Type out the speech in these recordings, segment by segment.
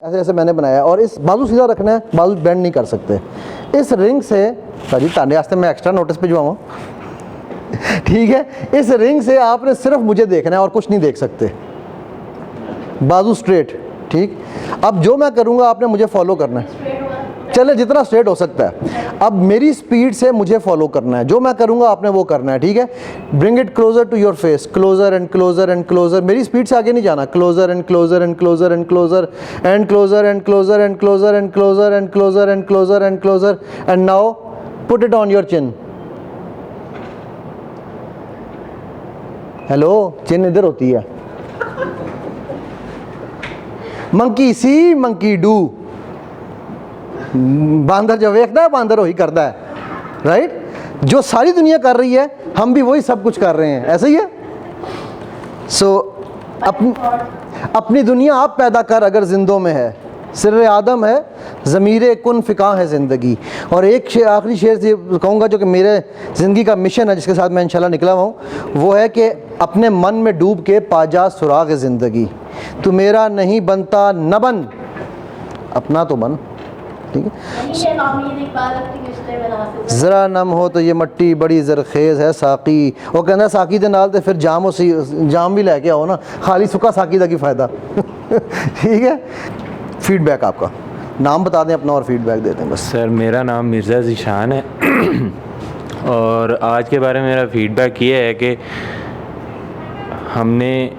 ऐसे ऐसे मैंने बनाया और इस बाजू सीधा रखना है, बाजू बेंड नहीं कर सकते। इस रिंग से सॉरी ताने वास्ते मैं एक्स्ट्रा नोटिस पे जो आऊँ ठीक है, इस रिंग से आपने सिर्फ मुझे देखना है और कुछ नहीं देख सकते, बाजू स्ट्रेट। ठीक, अब जो मैं करूँगा आपने मुझे फॉलो करना है, चले जितना स्ट्रेट हो सकता है। अब मेरी स्पीड से मुझे फॉलो करना है, जो मैं करूँगा आपने वो करना है। ठीक है, bring it closer to your face, closer and closer and closer. मेरी स्पीड से आगे नहीं जाना, closer and closer and closer and closer and closer and closer and closer and closer and closer and closer and closer and now put it on your chin. Hello, chin इधर होती है। Monkey C monkey do, बांदर जो देखता है बांदर वही करता है, राइट। जो सारी दुनिया कर रही है हम भी वही सब कुछ कर रहे हैं, ऐसे ही है। सो अपनी दुनिया आप पैदा कर अगर जिंदों में है, सिर्रे आदम है ज़मीरे कुन फ़िका है ज़िंदगी। और एक आखिरी शेर से कहूँगा जो कि मेरे ज़िंदगी का मिशन है, जिसके साथ मैं इंशाल्लाह निकला हुआ हूँ, वो है कि अपने मन में डूब के पाजा सुराग ज़िंदगी। तू मेरा नहीं बनता न बन, अपना तो बन। ठीक है, ज़रा नम हो तो ये मट्टी बड़ी ज़रखेज़ है साकी। वो कहना साकी दे नाल ते फिर जाम जाम भी लेके आओ ना, खाली सुखा साकी दा की फ़ायदा ठीक है। फीडबैक आपका नाम बता दें अपना और फीडबैक देते हैं बस। सर मेरा नाम मिर्ज़ा ज़ीशान है और आज के बारे में मेरा फीडबैक ये है कि हमने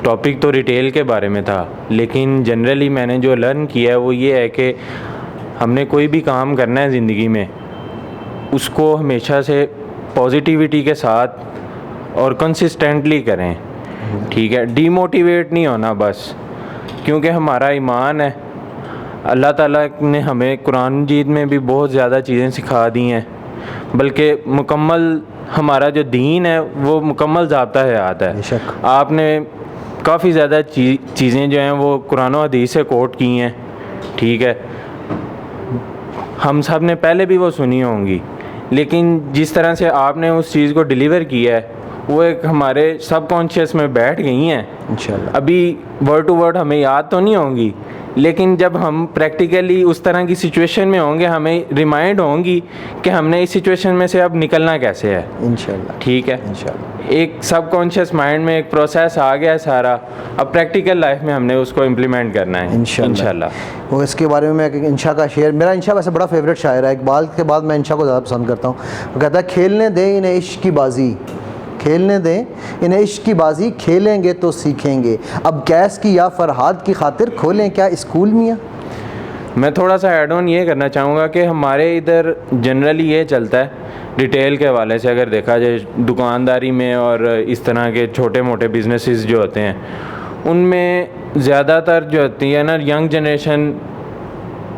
टॉपिक तो रिटेल के बारे में था, लेकिन जनरली मैंने जो लर्न किया है वो ये है कि हमने कोई भी काम करना है ज़िंदगी में, उसको हमेशा से पॉजिटिविटी के साथ और कंसिस्टेंटली करें। ठीक है, डीमोटिवेट नहीं होना बस, क्योंकि हमारा ईमान है। अल्लाह ताला ने हमें कुरान मजीद में भी बहुत ज़्यादा चीज़ें सिखा दी हैं, बल्कि मुकम्मल हमारा जो दीन है वो मुकम्मल ज़ाब्ता हयात है। आपने काफ़ी ज़्यादा चीज़ें जो हैं वो कुरान और हदीस से कोट की हैं। ठीक है, हम सब ने पहले भी वो सुनी होंगी, लेकिन जिस तरह से आपने उस चीज़ को डिलीवर किया है वो एक हमारे सबकॉन्शियस में बैठ गई हैं इंशाल्लाह। अभी वर्ड टू वर्ड हमें याद तो नहीं होंगी, लेकिन जब हम प्रैक्टिकली उस तरह की सिचुएशन में होंगे हमें रिमाइंड होंगी कि हमने इस सिचुएशन में से अब निकलना कैसे है इंशाल्लाह। ठीक है, इंशाल्लाह एक सबकॉन्शियस माइंड में एक प्रोसेस आ गया है सारा, अब प्रैक्टिकल लाइफ में हमने उसको इम्प्लीमेंट करना है इंशाल्लाह। वो इसके बारे में मैं इंशा का शेर, मेरा इंशा वैसे बड़ा फेवरेट शायर है, इकबाल के बाद मैं इंशा को ज़्यादा पसंद करता हूँ। वो कहता है खेलने दें इन्हें इश्क की बाजी, खेलने दें इन्हें इश्क की बाजी, खेलेंगे तो सीखेंगे। अब कैस की या फरहाद की खातिर खोलें क्या स्कूल मियाँ। मैं थोड़ा सा ऐड ऑन ये करना चाहूँगा कि हमारे इधर जनरली ये चलता है रिटेल के हवाले से, अगर देखा जाए दुकानदारी में और इस तरह के छोटे मोटे बिजनेसेस जो होते हैं उनमें ज़्यादातर जो होती है ना यंग जनरेशन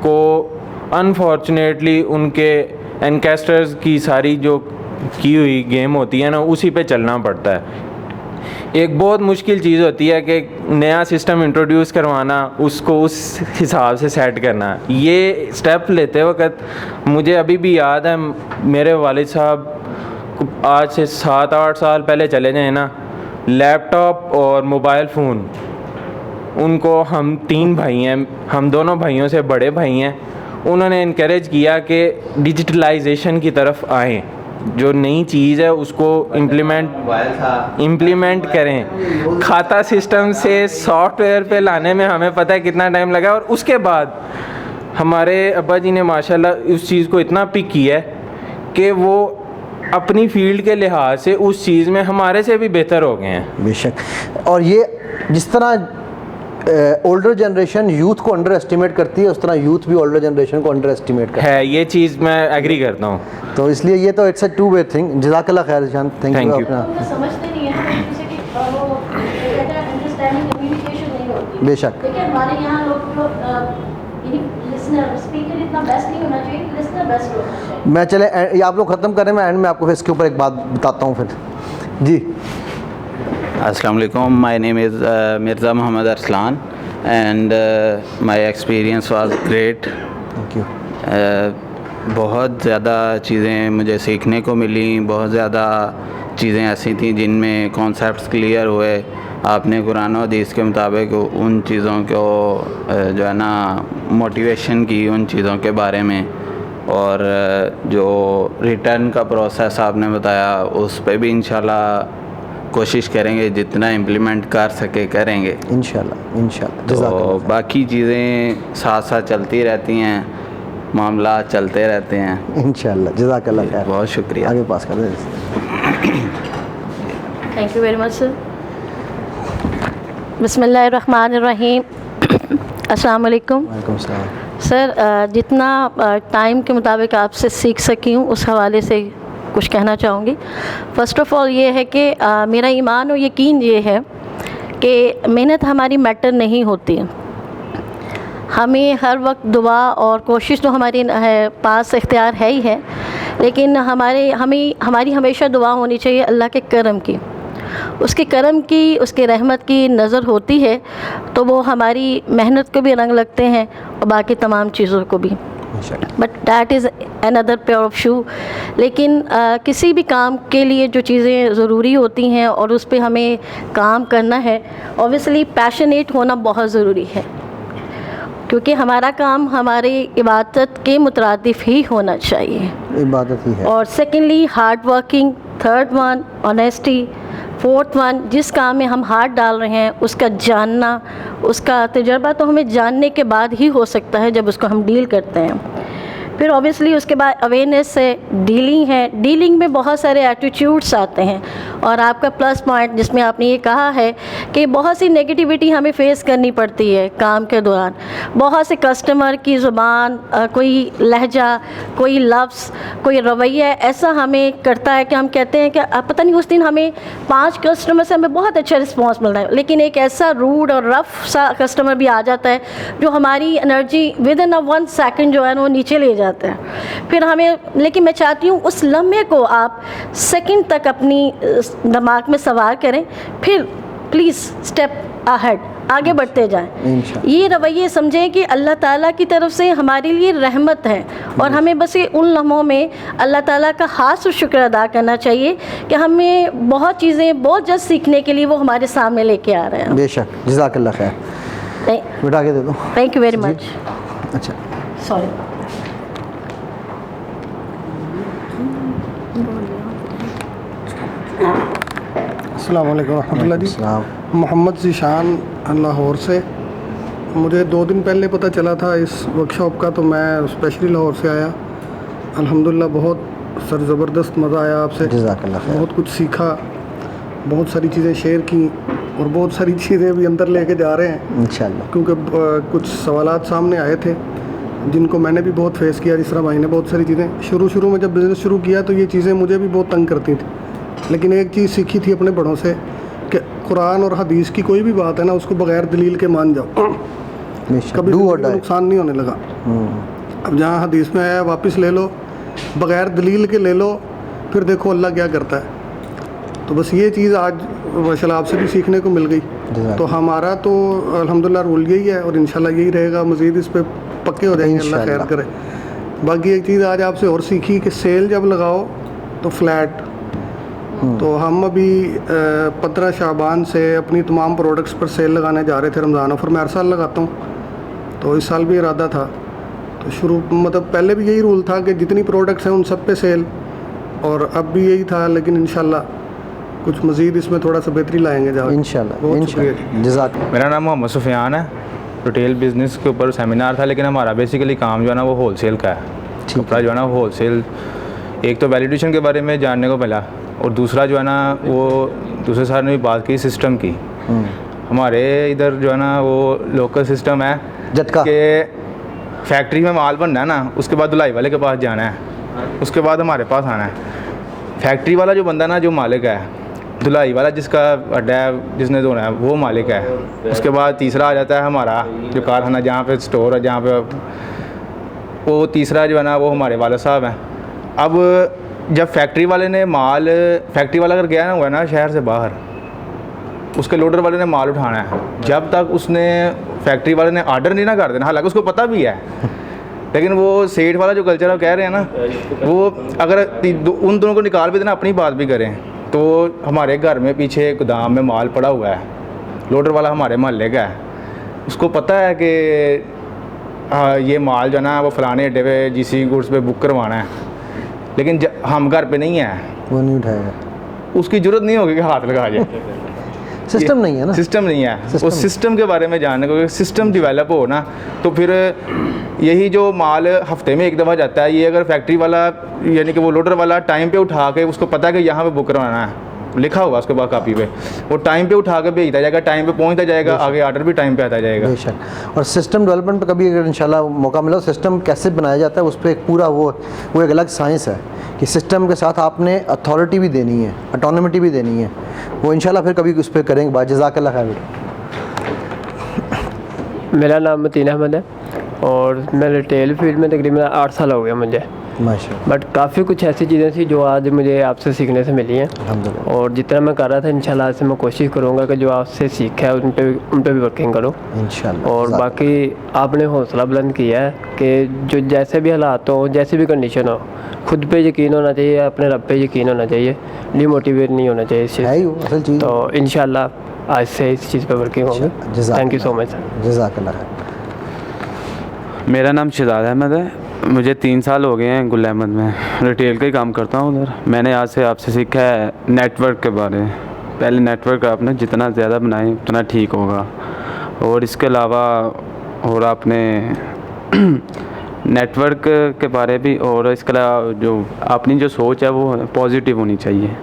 को अनफॉर्चुनेटली उनके एनकेस्टर्स की सारी जो की हुई गेम होती है ना उसी पे चलना पड़ता है। एक बहुत मुश्किल चीज़ होती है कि नया सिस्टम इंट्रोड्यूस करवाना, उसको उस हिसाब से सेट करना। ये स्टेप लेते वक्त मुझे अभी भी याद है, मेरे वालिद साहब आज से 7-8 साल पहले चले जाए ना, लैपटॉप और मोबाइल फ़ोन, उनको हम 3 भाई हैं, हम दोनों भाइयों से बड़े भाई हैं, उन्होंने इनकरेज किया कि डिजिटलाइजेशन की तरफ आएँ, जो नई चीज़ है उसको इम्प्लीमेंट करें। खाता सिस्टम से सॉफ्टवेयर पे लाने में हमें पता है कितना टाइम लगा, और उसके बाद हमारे अब्बा जी ने माशाल्लाह उस चीज़ को इतना पिक किया है कि वो अपनी फील्ड के लिहाज से उस चीज़ में हमारे से भी बेहतर हो गए हैं। बेशक, और ये जिस तरह ओल्डर जनरेशन यूथ को अंडर एस्टिमेट करती है, उस तरह यूथ भी ओल्डर जनरेशन को अंडर एस्टिमेट करता है। ये चीज़ मैं एग्री करता हूँ, तो इसलिए ये तो it's a two way thing. जज़ाकल्लाह खैर ईशान, थैंक यू। समझते नहीं है जैसे कि वो अंडरस्टैंडिंग कम्युनिकेशन नहीं होती। बेशक, देखिए हमारे यहाँ लोग जो लिसनर स्पीकर इतना बेस्ट नहीं होना चाहिए, लिसनर बेस्ट होना चाहिए। मैं चले ये आप लोग ख़त्म करें, मैं एंड में आपको फिर इसके ऊपर एक बात बताता हूँ फिर। जी, अस्सलाम वालेकुम, my name is Mirza Mohammad Arsalan and my experience was great. Thank you. बहुत ज़्यादा चीज़ें मुझे सीखने को मिली, बहुत ज़्यादा चीज़ें ऐसी थी जिनमें कॉन्सेप्ट्स क्लियर हुए, आपने कुरान और हदीस के मुताबिक उन चीज़ों को जो है ना मोटिवेशन की उन चीज़ों के बारे में, और जो रिटर्न का प्रोसेस आपने बताया उस पे भी इंशाल्लाह कोशिश करेंगे, जितना इम्प्लीमेंट कर सके करेंगे इंशाल्लाह। तो बाकी चीज़ें साथ साथ चलती रहती हैं, मामला चलते रहते हैं इंशाल्लाह। जज़ाकल्लाह खैर। बहुत शुक्रिया। आगे पास कर दें। Thank you very much sir. बिस्मिल्लाहिर्रहमानिर्रहीम। अस्सलाम वालेकुम वालेकुम सलाम। सर, जितना टाइम के मुताबिक आपसे सीख सकी हूँ उस हवाले से कुछ कहना चाहूँगी। फ़र्स्ट ऑफ़ ऑल ये है कि मेरा ईमान और यकीन ये है कि मेहनत हमारी मैटर नहीं होती है। हमें हर वक्त दुआ और कोशिश तो हमारे पास इख्तियार है ही है, लेकिन हमारी हमेशा दुआ होनी चाहिए अल्लाह के करम की। उसके करम की, उसके रहमत की नज़र होती है तो वो हमारी मेहनत को भी रंग लगते हैं और बाकी तमाम चीज़ों को भी। But that is another pair of shoe. लेकिन किसी भी काम के लिए जो चीज़ें ज़रूरी होती हैं और उस पर हमें काम करना है, ऑब्वियसली पैशनेट होना बहुत ज़रूरी है, क्योंकि हमारा काम हमारी इबादत के मुतरादिफ ही होना चाहिए। इबादत ही है। और secondly hard working, third one honesty, fourth one जिस काम में हम हाथ डाल रहे हैं उसका जानना, उसका तजर्बा तो हमें जानने के बाद ही हो सकता है जब उसको हम डील करते हैं। फिर ऑब्वियसली उसके बाद अवेयरनेस है, डीलिंग है। डीलिंग में बहुत सारे एटीट्यूड्स आते हैं और आपका प्लस पॉइंट जिसमें आपने ये कहा है कि बहुत सी नेगेटिविटी हमें फेस करनी पड़ती है काम के दौरान। बहुत से कस्टमर की ज़ुबान, कोई लहजा, कोई लफ्ज़, कोई रवैया ऐसा हमें करता है कि हम कहते हैं कि पता नहीं उस दिन हमें 5 कस्टमर से हमें बहुत अच्छा रिस्पॉन्स मिल रहा है, लेकिन एक ऐसा रूड और रफ़ सा कस्टमर भी आ जाता है जो हमारी एनर्जी विद इन 1 सेकेंड जो है वो नीचे ले जाता है। फिर हमें, लेकिन मैं चाहती हूँ उस लम्हे को आप सेकंड तक अपनी दिमाग में सवार करें, फिर प्लीज़ स्टेप अहेड, आगे बढ़ते जाएं। ये रवैये समझें कि अल्लाह ताला की तरफ से हमारे लिए रहमत है और हमें बस ये उन लम्हों में अल्लाह ताला का खास शुक्र अदा करना चाहिए कि हमें बहुत चीज़ें बहुत जल्द सीखने के लिए वो हमारे सामने लेके आ रहे हैं। बेशक। जज़ाकल्लाह खैर। बेटा आगे दे दो। Thank you very much. अच्छा, सॉरी। अस्सलाम वालेकुम रहमतुल्लाह जी। सलाम। मोहम्मद ज़ीशान लाहौर से। मुझे 2 दिन पहले पता चला था इस वर्कशॉप का, तो मैं स्पेशली लाहौर से आया। अल्हम्दुलिल्लाह बहुत सर ज़बरदस्त मज़ा आया आपसे। जज़ाकल्लाह खैर। बहुत कुछ सीखा, बहुत सारी चीज़ें शेयर की और बहुत सारी चीज़ें भी अंदर लेके जा रहे हैं इंशाल्लाह। क्योंकि कुछ सवालात सामने आए थे जिनको मैंने भी बहुत फेस किया। जिस तरह भाई ने बहुत सारी चीज़ें शुरू में जब बिज़नेस शुरू किया तो ये चीज़ें मुझे भी बहुत तंग करती थी, लेकिन एक चीज़ सीखी थी अपने बड़ों से कि कुरान और हदीस की कोई भी बात है ना उसको बग़ैर दलील के मान जाओ, कभी नुकसान नहीं होने लगा। अब जहाँ हदीस में आया वापस ले लो, बग़ैर दलील के ले लो, फिर देखो अल्लाह क्या करता है। तो बस ये चीज़ आज माशाल्लाह आपसे भी सीखने को मिल गई। तो हमारा तो अल्हम्दुलिल्लाह रूल यही है और इंशाल्लाह यही रहेगा, मज़ीद इस पर पक्के हो जाएंगे, अल्लाह खैर करे। बाकी एक चीज़ आज आपसे और सीखी कि सेल जब लगाओ तो फ्लैट। तो हम अभी 15 शाबान से अपनी तमाम प्रोडक्ट्स पर सेल लगाने जा रहे थे। रमज़ान ऑफ़र मैं हर साल लगाता हूँ, तो इस साल भी इरादा था। तो शुरू मतलब पहले भी यही रूल था कि जितनी प्रोडक्ट्स हैं उन सब पे सेल, और अब भी यही था, लेकिन इंशाल्लाह कुछ मज़ीद इसमें थोड़ा सा बेहतरी लाएंगे जा इंशाल्लाह। जज़ाक। मेरा नाम मोहम्मद सुफियान है। रिटेल बिज़नेस के ऊपर सेमिनार था, लेकिन हमारा बेसिकली काम जो है ना वो होलसेल का है। कपड़ा जो है ना होलसेल, एक तो वैल्यूएशन के बारे में जानने को मिला और दूसरा जो है ना वो दूसरे सर ने भी बात की सिस्टम की। हमारे इधर जो है ना वो लोकल सिस्टम है झटका कि फैक्ट्री में माल बनना है ना, उसके बाद धुलाई वाले के पास जाना है, उसके बाद हमारे पास आना है। फैक्ट्री वाला जो बंदा ना जो मालिक है, धुलाई वाला जिसका अड्डा है जिसने धोना है वो मालिक है। उसके बाद तीसरा आ जाता है हमारा जो कारखाना जहाँ पे स्टोर है, जहाँ पे वो तीसरा जो है ना वो हमारे वाले साहब हैं। अब जब फैक्ट्री वाले ने माल, फैक्ट्री वाला अगर गया ना हुआ ना शहर से बाहर, उसके लोडर वाले ने माल उठाना है, जब तक उसने फैक्ट्री वाले ने आर्डर नहीं ना कर देना, हालांकि उसको पता भी है, लेकिन वो सेठ वाला जो कल्चर है कह रहे हैं ना, वो अगर उन दोनों को निकाल भी देना, अपनी बात भी करें, तो हमारे घर में पीछे गोदाम में माल पड़ा हुआ है, लोडर वाला हमारे मोहल्ले का है, उसको पता है कि हाँ ये माल जो है ना वो फ़लाने अड्डे पे GC गुड्स पे बुक करवाना है, लेकिन हम घर पे नहीं हैं, वो नहीं उठाएगा, उसकी ज़रूरत नहीं होगी कि हाथ लगा जाए। सिस्टम नहीं है ना, सिस्टम नहीं है, सिस्टम उस सिस्टम के बारे में जानने को, सिस्टम डेवलप हो ना, तो फिर यही जो माल हफ्ते में एक दफ़ा जाता है, ये अगर फैक्ट्री वाला यानी कि वो लोडर वाला टाइम पे उठा के, उसको पता है कि यहाँ पे बुक करवाना है, लिखा होगा उसके बाद कापी पे, वो टाइम पे उठा के भेजता जाएगा, टाइम पे पहुँचता जाएगा, आगे ऑर्डर भी टाइम पे आता जाएगा। बेशक। और सिस्टम डेवलपमेंट पे कभी अगर इंशाल्लाह मौका मिला, सिस्टम कैसे बनाया जाता है उस पर एक पूरा वो एक अलग साइंस है कि सिस्टम के साथ आपने अथॉरिटी भी देनी है, ऑटोनॉमिटी भी देनी है, वो इंशाल्लाह फिर कभी उस पर करेंगे बात। जज़ाकल्लाह खैर। मेरा नाम मतीन अहमद है और मैं रिटेल फील्ड में तकरीबन 8 साल हो गया मुझे, माशाल्लाह, बट काफ़ी कुछ ऐसी चीज़ें थी जो आज मुझे आपसे सीखने से मिली हैं, अल्हम्दुलिल्लाह, और जितना मैं कर रहा था इंशाल्लाह आज से मैं कोशिश करूँगा कि जो आपसे सीखा है उन पे भी वर्किंग करूँ। इंशाल्लाह। और बाकी आपने हौसला बुलंद किया है कि जो जैसे भी हालात हो, जैसी भी कंडीशन हो, खुद पे यकीन होना चाहिए, अपने रब पे यकीन होना चाहिए, डिमोटिवेट नहीं होना चाहिए इस चीज़ है ही वो असल चीज़। तो इंशाल्लाह आज से इस चीज़ पे वर्किंग होगी। Thank you so much sir. जज़ाकल्लाह खैर। मेरा नाम शहजाद अहमद है, मुझे 3 साल हो गए हैं गुल अहमद में, रिटेल का ही काम करता हूँ उधर। मैंने आज से आपसे सीखा है नेटवर्क के बारे में। पहले नेटवर्क आपने जितना ज़्यादा बनाए उतना ठीक होगा, और इसके अलावा और आपने नेटवर्क के बारे भी, और इसके अलावा जो अपनी जो सोच है वो पॉजिटिव होनी चाहिए,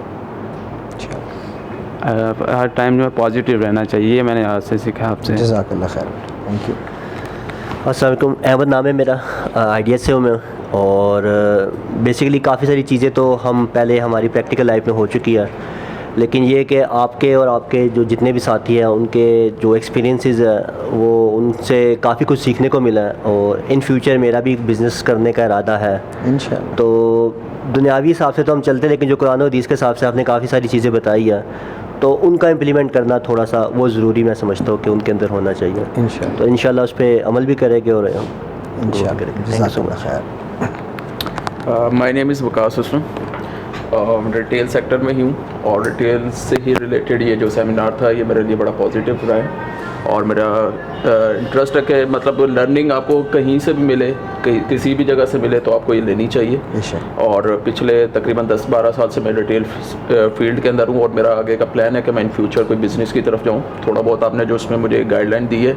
हर टाइम जो है पॉजिटिव रहना चाहिए, ये मैंने आज से सीखा आपसे। जज़ाकल्लाह खैर, थैंक यू। अस्सलाम वालेकुम, अहमद नाम है मेरा, आइडिया से हूँ मैं। और बेसिकली काफ़ी सारी चीज़ें तो हम पहले हमारी प्रैक्टिकल लाइफ में हो चुकी है, लेकिन ये कि आपके और आपके जो जितने भी साथी हैं उनके जो एक्सपीरियंसेस है वो उनसे काफ़ी कुछ सीखने को मिला है, और इन फ्यूचर मेरा भी बिज़नेस करने का इरादा है इंशाल्लाह। तो दुनियावी हिसाब से तो हम चलते, लेकिन जो कुरान और हदीस के हिसाब से आपने काफ़ी सारी चीज़ें बताई है तो उनका इम्प्लीमेंट करना थोड़ा सा वो ज़रूरी मैं समझता हूँ कि उनके अंदर होना चाहिए। इंशाल्लाह। तो इंशाल्लाह उस पर अमल भी करेंगे और इंशाल्लाह। करेंगे। जज़ाकल्लाह खैर। माय नेम इज़ वकास हुस्न, रिटेल सेक्टर में ही हूँ, और रिटेल से ही रिलेटेड ये जो सेमिनार था ये मेरे लिए बड़ा पॉजिटिव रहा है, और मेरा इंटरेस्ट है कि मतलब लर्निंग आपको कहीं से भी मिले, किसी भी जगह से मिले तो आपको ये लेनी चाहिए। बेशक। और पिछले तकरीबन 10-12 साल से मैं रिटेल फील्ड के अंदर हूँ, और मेरा आगे का प्लान है कि मैं इन फ्यूचर कोई बिज़नेस की तरफ जाऊँ। थोड़ा बहुत आपने जो उसमें मुझे गाइडलाइन दी है,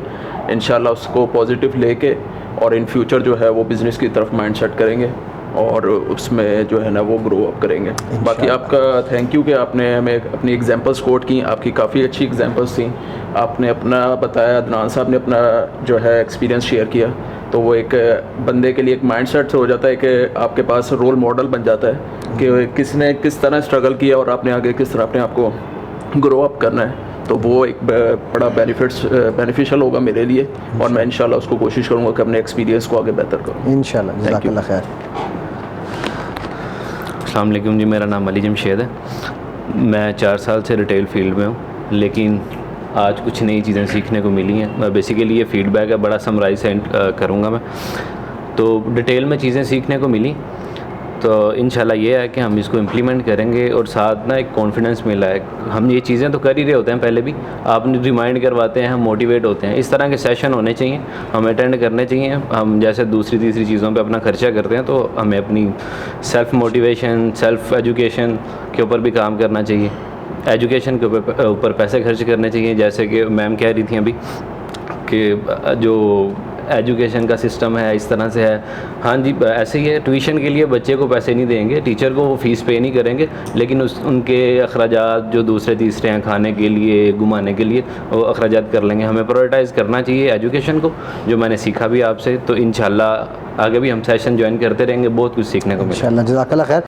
इंशाल्लाह उसको पॉजिटिव लेके और इन फ्यूचर जो है वो बिज़नेस की तरफ माइंड सेट करेंगे और उसमें जो है ना वो ग्रो अप करेंगे। बाकी आपका थैंक यू कि आपने हमें अपनी एग्जांपल्स कोट की, आपकी काफ़ी अच्छी एग्जांपल्स थी, आपने अपना बताया, अदनान साहब ने अपना जो है एक्सपीरियंस शेयर किया, तो वो एक बंदे के लिए एक माइंड सेट हो जाता है कि आपके पास रोल मॉडल बन जाता है कि किसने किस तरह स्ट्रगल किया और आपने आगे किस तरह अपने आप को ग्रो अप करना है, तो वो एक बड़ा बेनिफिशियल होगा मेरे लिए, और मैं इंशाल्लाह उसको कोशिश करूँगा कि अपने एक्सपीरियंस को आगे बेहतर करूँ। इंशाल्लाह। जज़ाकल्लाह खैर। अस्सलाम वालेकुम जी, मेरा नाम अली जमशेद है, मैं 4 साल से रिटेल फील्ड में हूँ, लेकिन आज कुछ नई चीज़ें सीखने को मिली हैं। बेसिकली ये फीडबैक है, बड़ा समराइज करूँगा मैं। तो डिटेल में चीज़ें सीखने को मिली, तो इंशाल्लाह ये है कि हम इसको इम्प्लीमेंट करेंगे, और साथ ना एक कॉन्फिडेंस मिला है। हम ये चीज़ें तो कर ही रहे होते हैं पहले भी, आप रिमाइंड करवाते हैं, हम मोटिवेट होते हैं। इस तरह के सेशन होने चाहिए, हम अटेंड करने चाहिए। हम जैसे दूसरी तीसरी चीज़ों पे अपना खर्चा करते हैं, तो हमें अपनी सेल्फ़ मोटिवेशन, सेल्फ़ एजुकेशन के ऊपर भी काम करना चाहिए। एजुकेशन के ऊपर पैसे खर्च करने चाहिए, जैसे कि मैम कह रही थी अभी कि जो एजुकेशन का सिस्टम है इस तरह से है। हाँ जी, ऐसे ही है, ट्यूशन के लिए बच्चे को पैसे नहीं देंगे, टीचर को वो फ़ीस पे नहीं करेंगे, लेकिन उनके अखराजात जो दूसरे तीसरे हैं, खाने के लिए, घुमाने के लिए, वो अखराजात कर लेंगे। हमें प्रायोरिटाइज़ करना चाहिए एजुकेशन को, जो मैंने सीखा भी आपसे। तो इंशाल्लाह आगे भी हम सेशन ज्वाइन करते रहेंगे, बहुत कुछ सीखने को मिलेगा। इंशाल्लाह। जज़ाकल्लाह खैर।